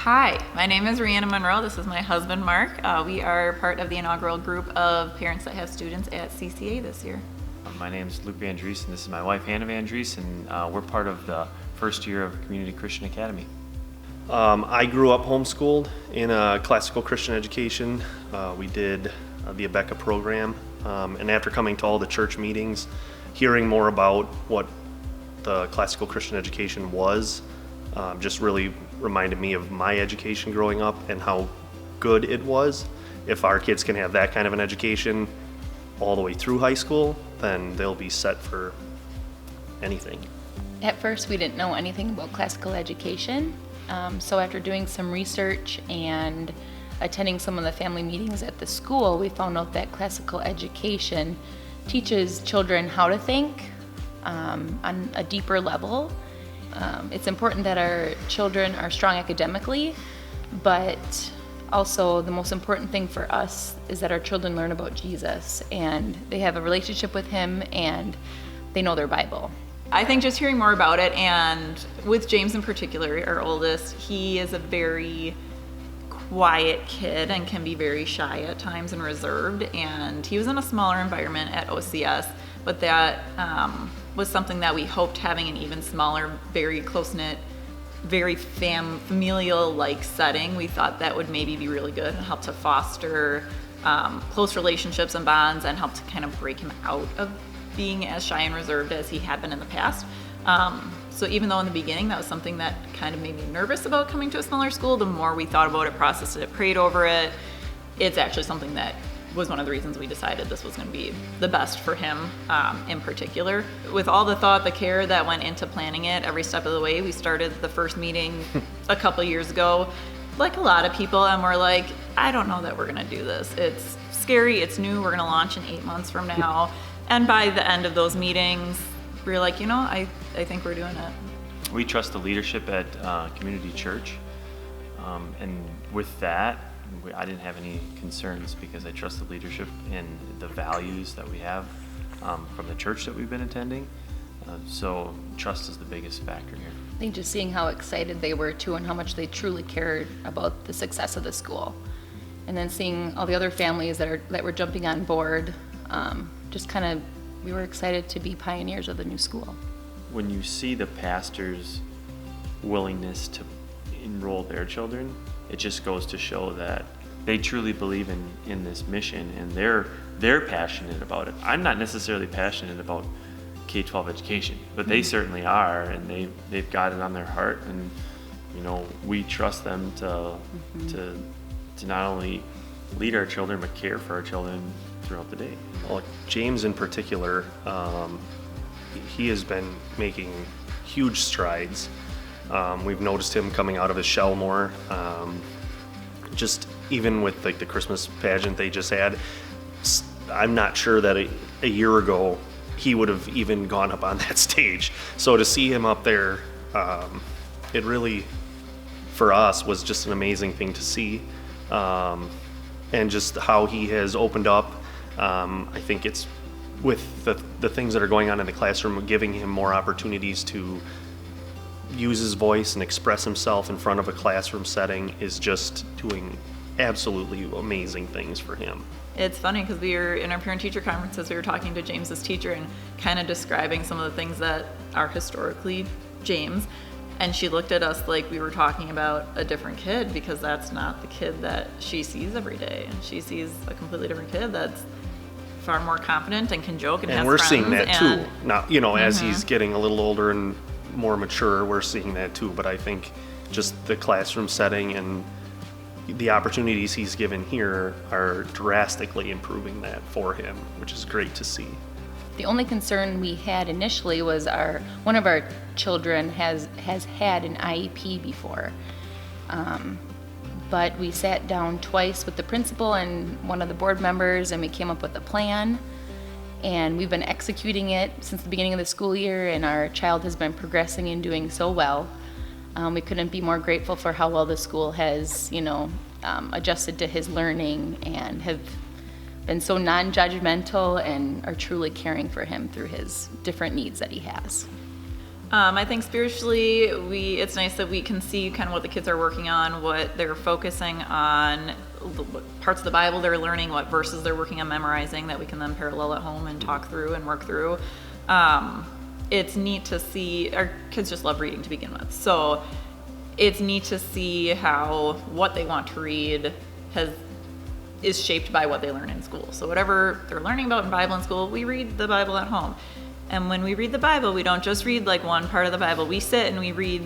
Hi, my name is Rihanna Monroe. This is my husband, Mark. We are part of the inaugural group of parents that have students at CCA this year. My name is Luke Van Dries, and this is my wife, Hannah Van Dries, and we're part of the first year of Community Christian Academy. I grew up homeschooled in a classical Christian education. We did the Abeka program, and after coming to all the church meetings, hearing more about what the classical Christian education was, just really reminded me of my education growing up and how good it was. If our kids can have that kind of an education all the way through high school, then they'll be set for anything. At first, we didn't know anything about classical education. So after doing some research and attending some of the family meetings at the school, we found out that classical education teaches children how to think on a deeper level. It's important that our children are strong academically, but also the most important thing for us is that our children learn about Jesus and they have a relationship with him and they know their Bible. I think just hearing more about it, and with James in particular, our oldest, he is a very quiet kid and can be very shy at times and reserved, and he was in a smaller environment at OCS, but that was something that we hoped, having an even smaller, very close-knit, very familial-like setting. We thought that would maybe be really good and help to foster close relationships and bonds and help to kind of break him out of being as shy and reserved as he had been in the past. So even though in the beginning that was something that kind of made me nervous about coming to a smaller school, the more we thought about it, processed it, prayed over it, it's actually something that was one of the reasons we decided this was going to be the best for him in particular. With all the thought, the care that went into planning it every step of the way, we started the first meeting a couple years ago, like a lot of people, and we're like, I don't know that we're going to do this. It's scary, it's new, we're going to launch in 8 months from now. And by the end of those meetings, we were like, I think we're doing it. We trust the leadership at Community Church, and with that, I didn't have any concerns because I trust the leadership and the values that we have from the church that we've been attending. So trust is the biggest factor here. I think just seeing how excited they were too and how much they truly cared about the success of the school. And then seeing all the other families that were jumping on board, we were excited to be pioneers of the new school. When you see the pastor's willingness to enroll their children, it just goes to show that they truly believe in this mission and they're passionate about it. I'm not necessarily passionate about K-12 education, but they certainly are, and they've got it on their heart, and we trust them to not only lead our children but care for our children throughout the day. Well, James in particular, he has been making huge strides. We've noticed him coming out of his shell more. Just even with the Christmas pageant they just had, I'm not sure that a year ago he would have even gone up on that stage. So to see him up there, it really, for us, was just an amazing thing to see. And just how he has opened up. I think it's with the things that are going on in the classroom, giving him more opportunities to use his voice and express himself in front of a classroom setting is just doing absolutely amazing things for him. It's funny because we were in our parent-teacher conferences, we were talking to James's teacher and kind of describing some of the things that are historically James, and she looked at us like we were talking about a different kid, because that's not the kid that she sees every day, and she sees a completely different kid that's far more confident and can joke and has we're friends. Seeing that too. Now, as he's getting a little older and more mature, we're seeing that too. But I think just the classroom setting and the opportunities he's given here are drastically improving that for him, which is great to see. The only concern we had initially was one of our children has had an IEP before. But we sat down twice with the principal and one of the board members, and we came up with a plan. And we've been executing it since the beginning of the school year, and our child has been progressing and doing so well. We couldn't be more grateful for how well the school has, adjusted to his learning and have been so non-judgmental and are truly caring for him through his different needs that he has. I think spiritually, it's nice that we can see kind of what the kids are working on, what they're focusing on, what parts of the Bible they're learning, what verses they're working on memorizing that we can then parallel at home and talk through and work through. It's neat to see, our kids just love reading to begin with. So it's neat to see how what they want to read is shaped by what they learn in school. So whatever they're learning about in Bible in school, we read the Bible at home. And when we read the Bible, we don't just read like one part of the Bible. We sit and we read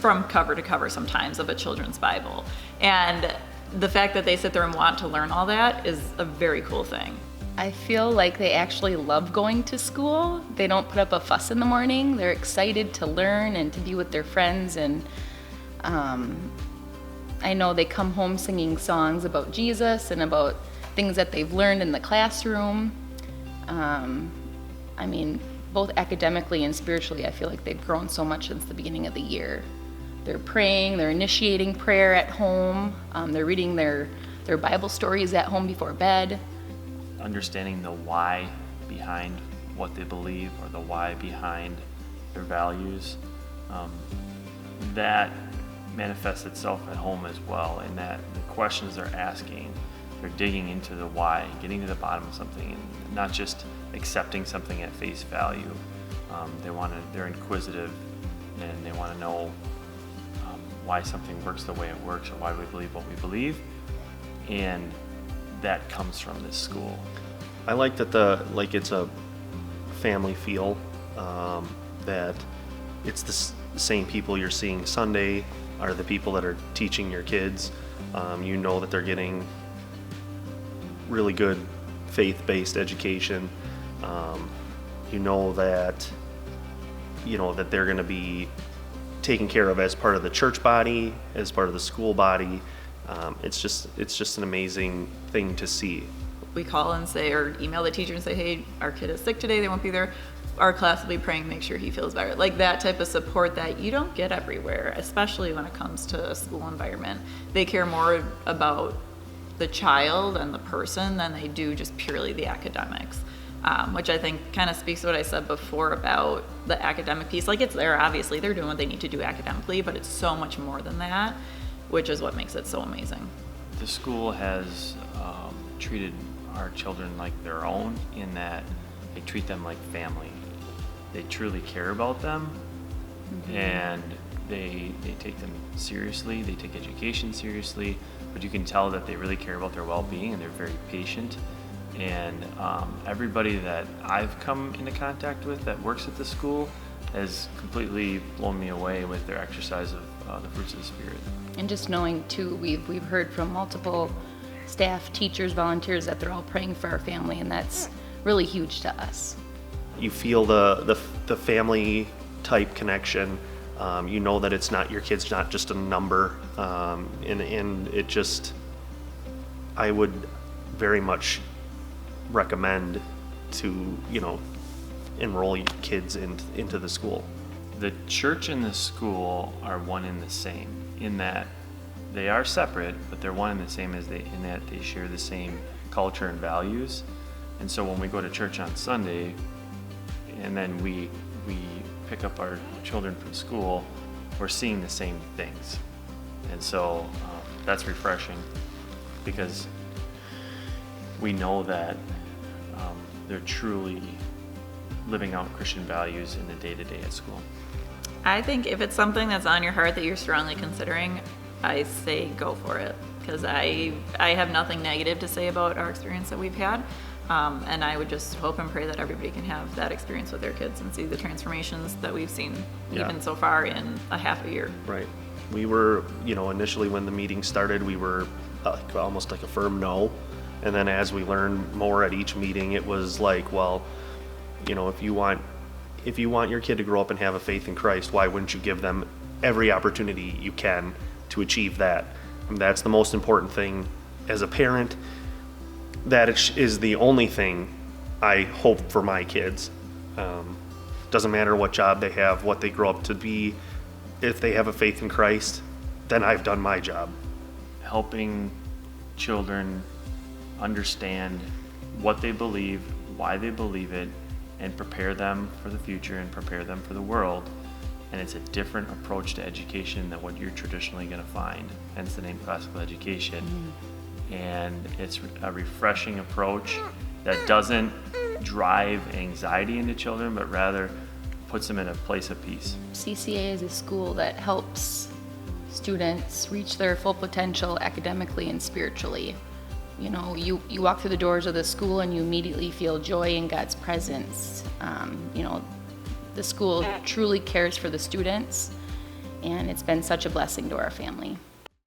from cover to cover sometimes of a children's Bible. And the fact that they sit there and want to learn all that is a very cool thing. I feel like they actually love going to school. They don't put up a fuss in the morning. They're excited to learn and to be with their friends. And I know they come home singing songs about Jesus and about things that they've learned in the classroom. I mean, both academically and spiritually, I feel like they've grown so much since the beginning of the year. They're praying, they're initiating prayer at home, they're reading their Bible stories at home before bed. Understanding the why behind what they believe or the why behind their values, that manifests itself at home as well, in that the questions they're asking, they're digging into the why, getting to the bottom of something, and not just accepting something at face value. They're inquisitive, and they want to know why something works the way it works, or why we believe what we believe, and that comes from this school. I like that it's a family feel, that it's the same people you're seeing Sunday are the people that are teaching your kids. You know that they're getting really good faith-based education. You know that they're going to be taken care of as part of the church body, as part of the school body. It's just an amazing thing to see. We call and say, or email the teacher and say, hey, our kid is sick today, they won't be there. Our class will be praying, make sure he feels better. Like that type of support that you don't get everywhere, especially when it comes to a school environment. They care more about the child and the person than they do just purely the academics, which I think kind of speaks to what I said before about the academic piece. Like it's there, obviously, they're doing what they need to do academically, but it's so much more than that, which is what makes it so amazing. The school has treated our children like their own, in that they treat them like family. They truly care about them, and they take them seriously. They take education seriously, but you can tell that they really care about their well-being, and they're very patient. And everybody that I've come into contact with that works at the school has completely blown me away with their exercise of the fruits of the Spirit. And just knowing too, we've heard from multiple staff, teachers, volunteers that they're all praying for our family, and that's really huge to us. You feel the family type connection. You know that it's not, your kid's not just a number, and it just, I would very much recommend to enroll kids into the school. The church and the school are one and the same, in that they are separate, but they're one and the same in that they share the same culture and values. And so when we go to church on Sunday, and then we pick up our children from school, we're seeing the same things. And so that's refreshing, because we know that they're truly living out Christian values in the day-to-day at school. I think if it's something that's on your heart that you're strongly considering, I say go for it, because I have nothing negative to say about our experience that we've had. And I would just hope and pray that everybody can have that experience with their kids and see the transformations that we've seen even so far in a half a year. Right. We were, initially when the meeting started, we were almost like a firm no. And then as we learned more at each meeting, it was like, well, if you want your kid to grow up and have a faith in Christ, why wouldn't you give them every opportunity you can to achieve that? And that's the most important thing as a parent. That is the only thing I hope for my kids. Doesn't matter what job they have, what they grow up to be. If they have a faith in Christ, then I've done my job. Helping children understand what they believe, why they believe it, and prepare them for the future and prepare them for the world. And it's a different approach to education than what you're traditionally going to find, hence the name classical education. And it's a refreshing approach that doesn't drive anxiety into children, but rather puts them in a place of peace. CCA is a school that helps students reach their full potential academically and spiritually. You know, you walk through the doors of the school and you immediately feel joy in God's presence. You know, the school truly cares for the students, and it's been such a blessing to our family.